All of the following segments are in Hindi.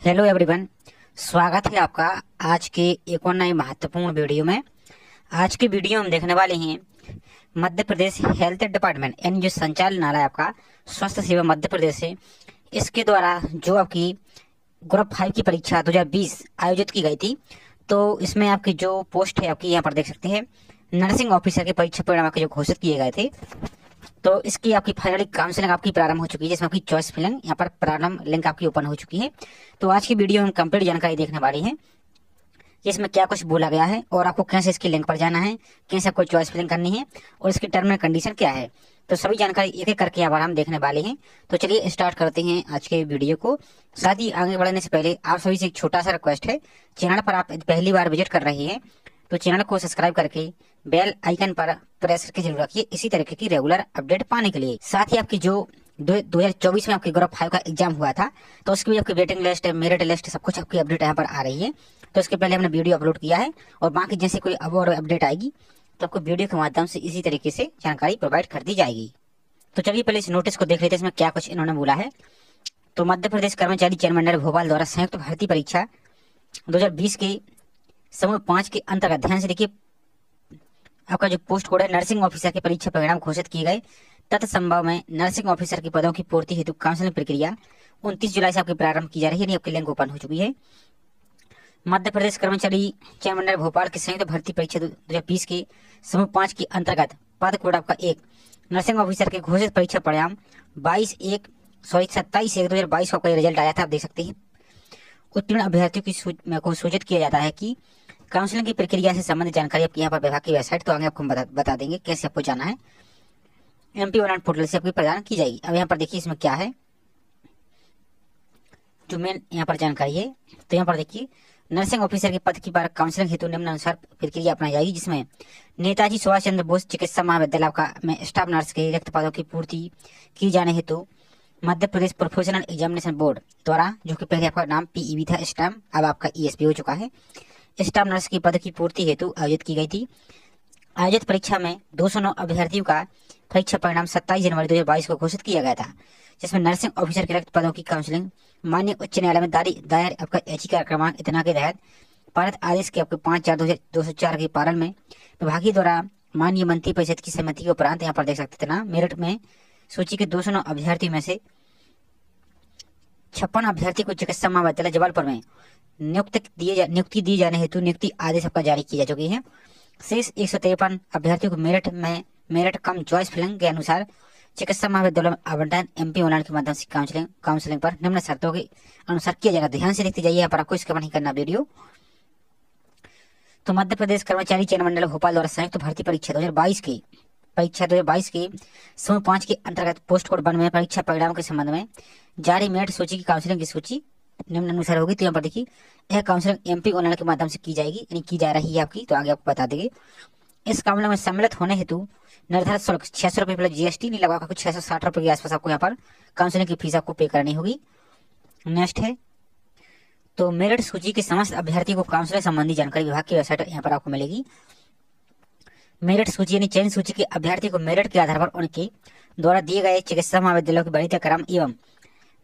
Hello everyone. स्वागत है आपका आज के एक और नए महत्वपूर्ण वीडियो में। आज के वीडियो में देखने वाले हैं मध्य प्रदेश हेल्थ डिपार्टमेंट यानी जो संचालनालय आपका स्वास्थ्य सेवा मध्य प्रदेश है, इसके द्वारा जो आपकी ग्रुप 5 की परीक्षा 2020 आयोजित की गई थी। तो इसमें आपकी जो पोस्ट है आपकी यहाँ पर देख सकते हैं, नर्सिंग ऑफिसर के परीक्षा परिणाम आपके जो घोषित किए गए थे। तो इसकी आपकी फाइनली काउंसलिंग आपकी प्रारंभ हो चुकी है, जिसमें आपकी चॉइस फिलिंग यहाँ पर प्रारंभ लिंक आपकी ओपन हो चुकी है। तो आज की वीडियो में हम कंप्लीट जानकारी देखने वाली है कि इसमें क्या कुछ बोला गया है और आपको कैसे इसकी लिंक पर जाना है, कैसे आपको चॉइस फिलिंग करनी है और इसकी टर्म एंड कंडीशन क्या है। तो सभी जानकारी एक एक करके यहाँ पर हम देखने वाले हैं। तो चलिए स्टार्ट करते हैं आज के वीडियो को। साथ ही आगे बढ़ने से पहले आप सभी से एक छोटा सा रिक्वेस्ट है, चैनल पर आप पहली बार विजिट कर रहे हैं तो चैनल को सब्सक्राइब करके बेल आइकन पर प्रेस करके जरूर रखिए इसी तरीके की रेगुलर अपडेट पाने के लिए। साथ ही आपकी जो 2024 में आपके ग्रुप 5 का एग्जाम हुआ था, तो उसकी भी आपकी वेटिंग लिस्ट, मेरिट लिस्ट सब कुछ आपकी अपडेट यहाँ पर आ रही है। तो इसके पहले हमने वीडियो अपलोड किया है और बाकी जैसे कोई अब और अपडेट आएगी तो आपको वीडियो के माध्यम से इसी तरीके से जानकारी प्रोवाइड कर दी जाएगी। तो चलिए पहले इस नोटिस को देख लेते हैं, इसमें क्या कुछ इन्होंने बोला है। तो मध्य प्रदेश कर्मचारी चयन मंडल भोपाल द्वारा संयुक्त भर्ती परीक्षा 2020 के समूह 5 के अंतर्गत ध्यान से देखिए, आपका जो पोस्ट कोड है नर्सिंग ऑफिसर के परीक्षा परिणाम घोषित किए गए। तत्संभव में नर्सिंग ऑफिसर के पदों की पूर्ति हेतु काउंसलिंग प्रक्रिया 29 जुलाई से आपकी प्रारंभ की जा रही है, आपकी लिंक ओपन हो चुकी है। मध्य प्रदेश कर्मचारी चयन मंडल भोपाल की संयुक्त भर्ती परीक्षा 2020 के समूह 5 के अंतर्गत पद कोड आपका 1 नर्सिंग ऑफिसर के घोषित परीक्षा परिणाम 27/1 को आपका रिजल्ट आया था। आप देख सकते हैं उत्तीर्ण अभ्यर्थियों को सूचित किया जाता है कि काउंसलिंग की प्रक्रिया से संबंधित जानकारी आपकी यहाँ पर विभाग की वेबसाइट, तो आगे आपको हम बता देंगे कैसे आपको जाना है। MP ऑनलाइन पोर्टल से आपकी प्रदान की जाएगी। अब यहाँ पर देखिए इसमें क्या है जो मेन यहाँ पर जानकारी है। तो यहाँ पर देखिए नर्सिंग ऑफिसर के पद की पर काउंसलिंग हेतु निम्नानुसार प्रक्रिया अपनाई जाएगी, जिसमें नेताजी सुभाष चंद्र बोस चिकित्सा महाविद्यालय का में स्टाफ नर्स के रिक्त पदों की पूर्ति की जाने हेतु Madhya Pradesh professional examination board द्वारा, जो कि पहले आपका नाम PEB था, इस टाइम अब आपका ESP हो चुका है, स्टाफ नर्स की पद की पूर्ति हेतु आयोजित की गई थी। आयोजित परीक्षा में 209 अभ्यर्थियों का परीक्षा परिणाम 27 जनवरी 2022 को घोषित किया गया था, जिसमें नर्सिंग ऑफिसर के रिक्त पदों की काउंसलिंग माननीय उच्च न्यायालय में दायर आपका याचिका क्रमांक इतना के तहत पारित आदेश के आपके 5/4/2004 के पालन में विभागीय द्वारा माननीय मंत्री परिषद की सहमति के उपरांत यहाँ पर देख सकते थे मेरिट में सूची के 209 अभ्यर्थियों में से 56 अभ्यर्थी को चिकित्सा महाविद्यालय जबलपुर में नियुक्ति दी जाने हेतु नियुक्ति आदेश आपका जारी की जा चुकी है। शेष 153 अभ्यर्थियों को मेरिट कम चॉइस फिलिंग के अनुसार चिकित्सा महाविद्यालय में आवंटन MP ऑनलाइन के माध्यम से काउंसलिंग पर निम्न शर्तों के अनुसार किया जाएगा। ध्यान से देखते जाइए, यहाँ पर आपको इसका नहीं करना वीडियो। तो मध्य प्रदेश कर्मचारी चयन मंडल भोपाल द्वारा संयुक्त भर्ती परीक्षा 2022 के समूह 5 के अंतर्गत पोस्ट कोड 1 में परीक्षा परिणाम के संबंध में जारी मेरिट सूची की काउंसलिंग की सूची निम्नानुसार होगी। तो यहाँ पर देखिए यह काउंसलिंग MP ऑनलाइन के माध्यम से की जाएगी, यानी की जा रही है आपकी, तो आगे आपको बता देंगे। इस काउंसलिंग में सम्मिलित होने हेतु निर्धारित शुल्क 600 रुपये प्लस GST नहीं लगा, कुछ 660 रुपये के आसपास आपको यहाँ पर काउंसलिंग की फीस आपको पे करनी होगी। नेक्स्ट है तो मेरिट सूची के समस्त अभ्यर्थियों को काउंसलिंग संबंधी जानकारी विभाग की वेबसाइट यहाँ पर आपको मिलेगी। मेरिट सूची यानी चयन सूची के अभ्यर्थी को मेरिट के आधार पर उनके द्वारा दिए गए चिकित्सा महाविद्यालयों के बढ़ते क्रम एवं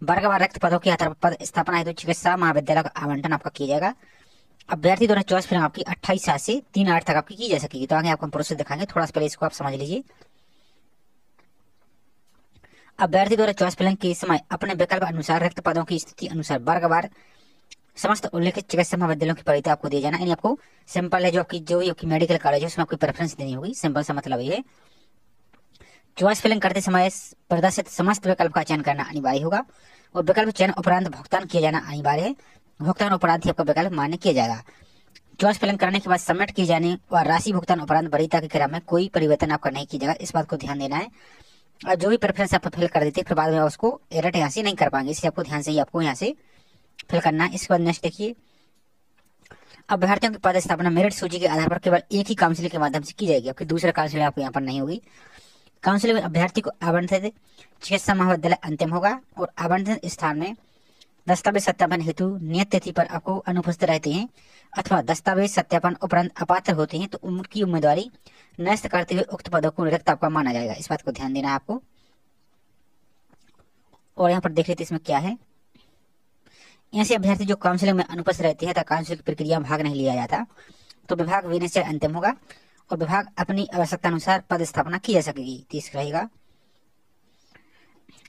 वर्गवार रिक्त पदों के आधार पर पद स्थापना हेतु चिकित्सा महाविद्यालय का आवंटन आपका किया जाएगा। अभ्यर्थी द्वारा चॉइस फिलिंग आपकी 28/7 से 3/8 तक आपकी की जा सकेगी। तो आगे आपको हम प्रोसेस दिखाएंगे, थोड़ा सा पहले इसको आप समझ लीजिए। अभ्यर्थी द्वारा चॉइस फिलिंग के समय अपने विकल्प अनुसार रिक्त पदों की स्थिति अनुसार वर्गवार समस्त उल्लेखित चिकित्सा महाविद्यालयों की परिधि आपको दिए जाना, यानी आपको सिंपल है जो आपकी मेडिकल कॉलेज है उसमें आपको प्रेफरेंस देनी होगी। सिंपल सा मतलब ये है। चॉइस फिलिंग करते समय प्रदर्शित समस्त विकल्प का चयन करना अनिवार्य होगा और विकल्प चयन उपरांत भुगतान किया जाना अनिवार्य है। भुगतान उपरांत ही आपका विकल्प मान्य किया जाएगा। चॉइस फिलिंग करने के बाद सबमिट किए जाने और राशि भुगतान उपरांत वरीयता के क्रम में कोई परिवर्तन आपका नहीं किया जाएगा, इस बात को ध्यान देना है। और जो भी प्रेफरेंस आप फिल कर देते हैं फिर बाद में उसको एडिट यहाँ से नहीं कर पाएंगे, इसलिए आपको ध्यान से ही आपको यहाँ से फिल करना है। इसके बाद नेक्स्ट देखिए, अभ्यर्थियों की पद स्थापना मेरिट सूची के आधार पर केवल एक ही काउंसलिंग के माध्यम से की जाएगी, आपकी दूसरा काउंसलिंग आपको यहाँ पर नहीं होगी। काउंसलिंग में अभ्यर्थी को आवंटित चिकित्सा महाविद्यालय अंतिम होगा और आवंटित स्थान में दस्तावेज सत्यापन हेतु नियत तिथि पर आपको अनुपस्थित रहते हैं अथवा दस्तावेज सत्यापन उपरांत अपात्र होते हैं तो उनकी उम्मीदवारी निरस्त करते हुए उक्त पदों को रिक्त आपका माना जाएगा, इस बात को ध्यान देना है आपको। और यहाँ पर देख लेते इसमें क्या है। ऐसे अभ्यर्थी जो काउंसिलिंग में अनुपस्थित रहते हैं तथा काउंसिलिंग प्रक्रिया में भाग नहीं लिया जाता तो विभाग विनिश्चय अंतिम होगा और विभाग अपनी आवश्यकता अनुसार पद स्थापना की जा सकेगी। तीसरा रहेगा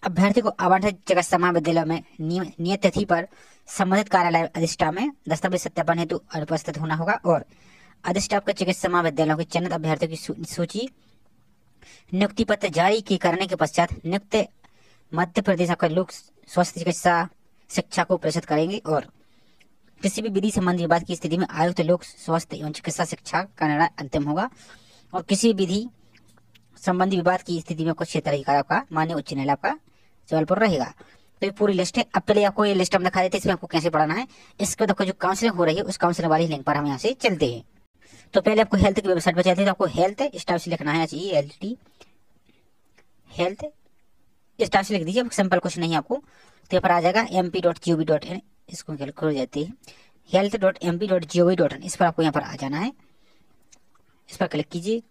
अभ्यर्थी को आवंटित चिकित्सा महाविद्यालय में नियत तिथि पर संबंधित कार्यालय अधिष्ठान में दस्तावेज सत्यापन हेतु अनुपस्थित होना होगा और अधिष्ठान के चिकित्सा महाविद्यालयों के चयनित अभ्यर्थियों की सूची नियुक्ति पत्र जारी करने के पश्चात नियुक्त मध्य प्रदेश का लोक स्वास्थ्य चिकित्सा शिक्षा को प्रेषित करेंगे और किसी भी विधि संबंधी विवाद की स्थिति में आयुक्त लोक स्वास्थ्य एवं चिकित्सा शिक्षा का निर्णय अंतिम होगा और किसी विधि संबंधी विवाद की स्थिति में कुछ क्षेत्र अधिकार का माननीय उच्च न्यायालय का जबलपुर रहेगा। तो ये पूरी लिस्ट है। अब पहले आपको ये लिस्ट हम दिखा देते हैं, इसमें आपको कैसे पढ़ना है। इसके बाद जो काउंसलिंग हो रही है उस काउंसलिंग वाली लिंक पर हम यहाँ से चलते हैं। तो पहले आपको हेल्थ की वेबसाइट पर चलते हैं। तो आपको हेल्थ स्टाफ से लिखना है, चाहिए LT हेल्थ स्टाफ से लिख दीजिए, सिंपल कुछ नहीं आपको। तो यहाँ पर आ जाएगा mp.gov.in, इसको खोल जाते हैं health.mp.gov.in, इस पर आपको यहाँ पर आ जाना है। इस पर क्लिक कीजिए,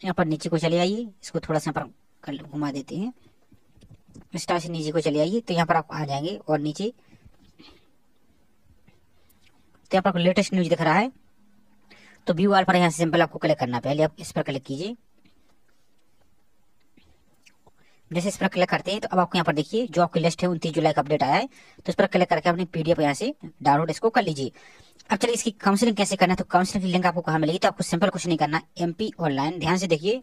यहाँ पर नीचे को चले आइए, इसको थोड़ा सा पर घुमा देते हैं, स्टार से नीचे को चले आइए। तो यहाँ पर आप आ जाएंगे और नीचे तो यहाँ पर लेटेस्ट न्यूज दिख रहा है। तो व्यू ऑल पर यहाँ से सिंपल आपको क्लिक करना, पहले आप इस पर क्लिक कीजिए। जैसे इस पर क्लिक करते हैं तो अब आपको यहाँ पर देखिए जो आपकी लिस्ट है 29 जुलाई का अपडेट आया है। तो इस पर क्लिक करके अपनी PDF यहाँ से डाउनलोड इसको कर लीजिए। अब चलिए इसकी काउंसलिंग कैसे करना है। तो काउंसलिंग की लिंक आपको कहाँ मिलेगी, तो आपको सिंपल कुछ नहीं करना, MP ऑनलाइन, ध्यान से देखिए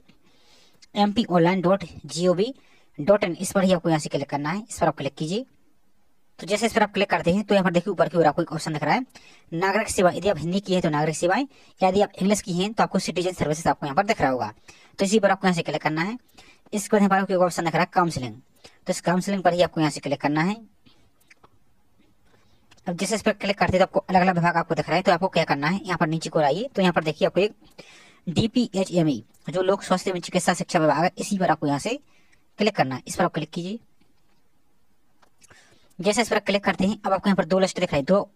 mponline.gov.in, इस पर ही आपको यहाँ से क्लिक करना है। इस पर आप क्लिक कीजिए। तो जैसे इस पर आप क्लिक करते हैं तो यहाँ पर देखिए ऊपर की ओर आपको एक ऑप्शन दिख रहा है नागरिक सेवा। यदि आप हिंदी की है तो नागरिक सेवाएं, यदि आप इंग्लिश की हैं तो आपको सिटीजन सर्विसेज आपको यहाँ पर दिख रहा होगा। तो इसी पर आपको यहाँ से क्लिक करना है। इसके बाद यहाँ पर आपको एक ऑप्शन दिख रहा है काउंसलिंग, तो इस काउंसलिंग पर ही आपको यहाँ से क्लिक करना है। अब जैसे इस पर क्लिक करते हैं तो आपको अलग अलग विभाग आपको दिख रहा है। तो आपको क्या करना है, यहाँ पर नीचे को आइए। तो यहाँ पर देखिए आपको एक DPHME जो लोक स्वास्थ्य एवं चिकित्सा शिक्षा विभाग है, इसी पर आपको यहाँ से क्लिक करना है। इस पर आप क्लिक कीजिए। जैसे इस पर क्लिक करते हैं अब आपको यहाँ पर दो लिस्ट दिख रही है, दो।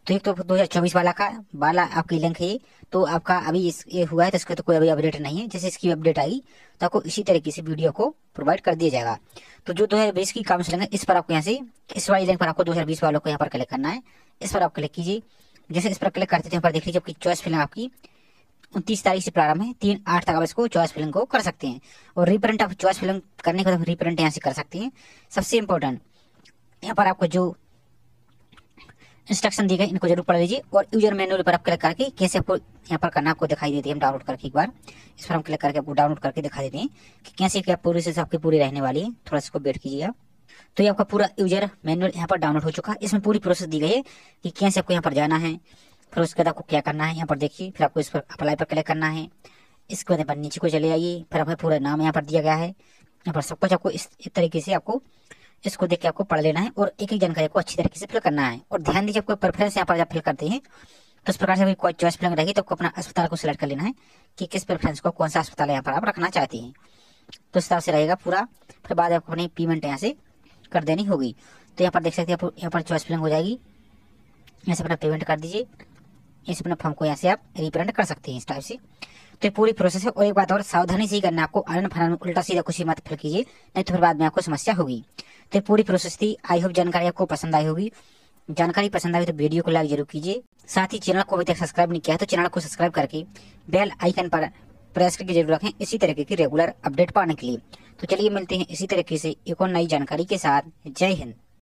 तो एक तो 2024 वाला आपकी लिंक है, तो आपका अभी ये हुआ है तो इसका तो कोई अभी अपडेट नहीं है। जैसे इसकी अपडेट आएगी तो आपको इसी तरीके से वीडियो को प्रोवाइड कर दिया जाएगा। तो जो 2020 की काउंसलिंग है इस पर आपको यहाँ से इस वाली लिंक पर आपको 2020 वालों को यहाँ पर क्लिक करना है। इस पर आप क्लिक कीजिए। जैसे इस पर क्लिक करते हैं यहाँ पर देख लीजिए आपकी चॉइस फिलिंग आपकी 29 तारीख से प्रारंभ है, 3/8 तक आप इसको चॉइस फिलिंग को कर सकते हैं। और रिप्रिंट आप चॉइस फिलिंग करने के बाद रिप्रिंट यहाँ से कर सकते हैं। सबसे इम्पोर्टेंट यहाँ पर आपको जो इंस्ट्रक्शन दी गई इनको जरूर पढ़ लीजिए और यूजर मैनुअल पर आप क्लिक करके कैसे आपको यहाँ पर करना आपको दिखाई देती है। हम डाउनलोड करके एक बार इस पर हम क्लिक करके आपको डाउनलोड करके दिखा देते हैं कि कैसे क्या पूरी से आपकी पूरी रहने वाली है। थोड़ा इसको वेट कीजिए आप। तो ये आपका पूरा यूजर मैनुअल यहाँ पर डाउनलोड हो चुका है। इसमें पूरी प्रोसेस दी गई है कि कैसे आपको यहाँ पर जाना है, फिर उसके बाद आपको क्या करना है। यहाँ पर देखिए फिर आपको इस पर अप्लाई पर क्लिक करना है। इसके बाद नीचे को चले आइए, फिर आपका पूरा नाम यहाँ पर दिया गया है। यहाँ पर सब कुछ आपको इस तरीके से आपको इसको देख के आपको पढ़ लेना है और एक एक जानकारी को अच्छी तरीके से फिल करना है। और ध्यान दीजिए आपको प्रेफरेंस यहाँ पर जब फिल करते हैं तो इस प्रकार से कोई चॉइस फिलिंग रहेगी तो आपको अपना अस्पताल को सिलेक्ट कर लेना है कि किस प्रेफरेंस को कौन सा अस्पताल यहाँ पर आप रखना चाहते हैं। तो इस तरह से रहेगा पूरा। फिर बाद आपको अपनी पेमेंट यहाँ से कर देनी होगी। तो यहाँ पर देख सकते हैं यहाँ पर चॉइस फिलिंग हो जाएगी। यहाँ से अपना पेमेंट कर दीजिए, इस अपने फॉर्म को यहाँ से आप रिप्रिंट कर सकते हैं इस टाइप से। तो ये पूरी प्रोसेस है। और एक बात और सावधानी से ही करना है आपको, अनन फनन उल्टा सीधा कुछ ही मत फिल कीजिए, नहीं तो फिर बाद में आपको समस्या होगी। तो ये पूरी प्रोसेस थी। आई होप जानकारी आपको पसंद आई होगी। जानकारी पसंद आई तो वीडियो को लाइक जरूर कीजिए। साथ ही चैनल को अभी तक सब्सक्राइब नहीं किया है तो चैनल को सब्सक्राइब करके बेल आइकन पर प्रेस करके जरूर रखें इसी तरीके की रेगुलर अपडेट पाने के लिए। तो चलिए मिलते हैं इसी तरीके से एक और नई जानकारी के साथ। जय हिंद।